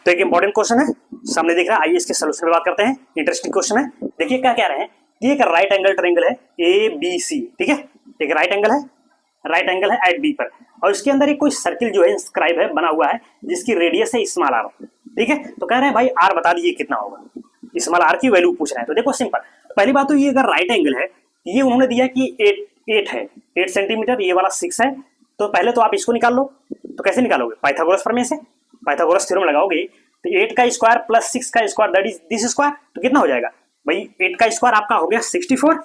तो एक important question है सामने दिख रहा है, आइए इसके सोल्यूशन पे बात करते हैं। इंटरेस्टिंग क्वेश्चन है। देखिए क्या कह रहे हैं कि एक राइट एंगल ट्रायंगल है ए बी सी, ठीक है, एक राइट एंगल है एट बी पर, और इसके अंदर एक कोई सर्किल जो है इंस्क्राइब है, बना हुआ है, जिसकी रेडियस है स्मॉल आर, ठीक है। तो कह रहे हैं भाई आर बता दीजिए कितना होगा, स्मॉल आर की वैल्यू पूछ रहे हैं। तो देखो सिंपल, पहली बात तो ये अगर राइट एंगल है, ये उन्होंने दिया कि 8 है, 8 सेंटीमीटर, ये वाला 6 है, तो पहले तो आप इसको निकाल लो। तो कैसे निकालोगे? पाइथागोरस प्रमेय से, पाइथागोरस थ्योरम लगाओगे तो 8 का स्क्वायर प्लस 6 का square that is this square, तो कितना हो जाएगा भाई? 8 का स्क्वायर आपका हो गया 64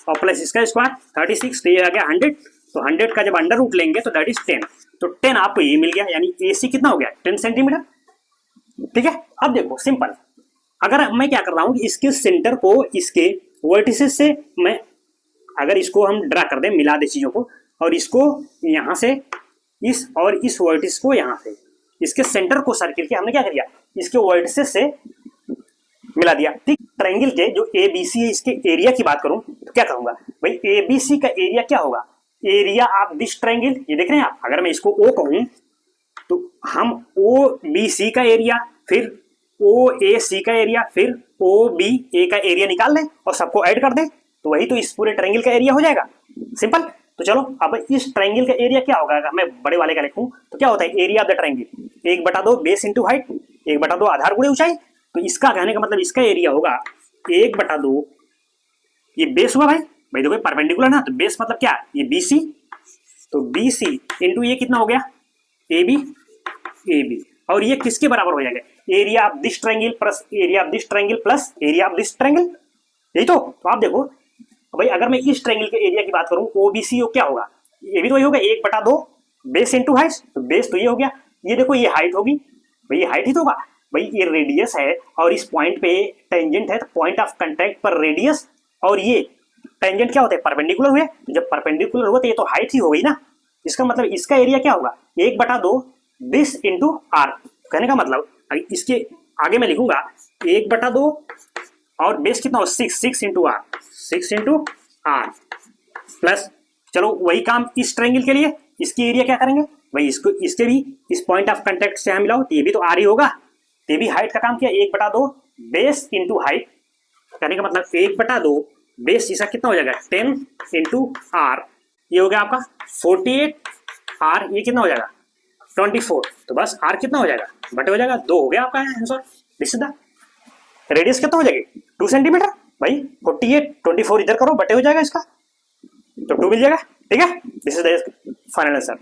और प्लस इसका स्क्वायर 36, तो ये आ गया 100। तो 100 का जब अंडर रूट लेंगे तो दैट इज 10, तो 10 आपको ये मिल गया, यानी AC कितना हो गया? 10 सेंटीमीटर, ठीक है। अब देखो सिंपल, अगर मैं क्या कर रहा हूँ, इसके सेंटर को इसके वर्टिसेस से मैं, अगर इसको हम ड्रा कर दें, मिला दे चीजों को, और इसको यहाँ से इस और इस वर्टिस को यहाँ से, इसके सेंटर को सर्किल के हमने क्या कर दिया, इसके वर्टिसेस से मिला दिया, ठीक। ट्रायंगल के जो ABC है, इसके एरिया की बात करूं तो क्या कहूंगा भाई, ABC का एरिया क्या होगा? एरिया ऑफ दिस ट्रायंगल, ये देख रहे हैं आप, अगर मैं इसको O कहूं तो हम OBC का एरिया, फिर OAC का एरिया, फिर OBA का एरिया निकाल लें और सबको ऐड कर दें, तो वही तो इस पूरे ट्रायंगल का एरिया हो जाएगा। सिंपल। तो चलो अब इस ट्रायंगल का एरिया क्या होगा, अगर मैं बड़े वाले का लिखूं तो क्या होता है? Area of the triangle 1/2 base into height, 1/2 आधार गुणे ऊंचाई। तो इसका कहने का मतलब इसका एरिया होगा 1/2, ये बेस हुआ भाई, देखो परपेंडिकुलर ना, तो बेस मतलब क्या, ये BC, तो BC इंटू ये कितना हो गया? AB, और ये किसके बराबर हो जाएगा? Area of this triangle plus area of this triangle plus area of this triangle, यही तो आप देखो भाई, अगर मैं इस ट्रायंगल के एरिया की बात करूं OBC, क्या होगा? ये भी तो वही होगा 1/2 बेस इंटू हाइट, तो बेस तो ये हो गया, ये देखो ये हाइट होगी भाई, ये हाइट ही तो होगा भाई, ये रेडियस है और इस पॉइंट पे टेंजेंट है, तो पॉइंट ऑफ कांटेक्ट पर रेडियस, और ये टेंजेंट क्या होते हैं? परपेंडिकुलर हुए, जब परपेंडिकुलर हुआ तो ये तो हाइट ही हो गई ना। इसका मतलब इसका एरिया क्या होगा? 1/2 दिस इंटू आर। कहने का मतलब इसके आगे मैं लिखूंगा 1/2 और बेस कितना हो? 6 into R, 6 into R plus, चलो वही काम इस ट्रायंगल के लिए, इसकी एरिया क्या करेंगे भाई, इसको इसके भी इस पॉइंट ऑफ कांटेक्ट से हम मिलाओ, तो ये भी तो आर ही होगा, ये भी हाइट का काम किया, 1/2 बेस इंटू हाइट। कहने का मतलब 1/2 बेस, इसका कितना हो जाएगा? 10 इंटू आर, ये हो गया आपका 48, आर ये कितना हो जाएगा? 24। तो बस आर कितना हो जाएगा? बटे हो जाएगा 2, हो गया आपका answer. This is the radius कितना हो जाएगी? 2 सेंटीमीटर भाई, 48 24 इधर करो, बटे हो जाएगा इसका, तो 2 मिल जाएगा, ठीक है। This is the final answer.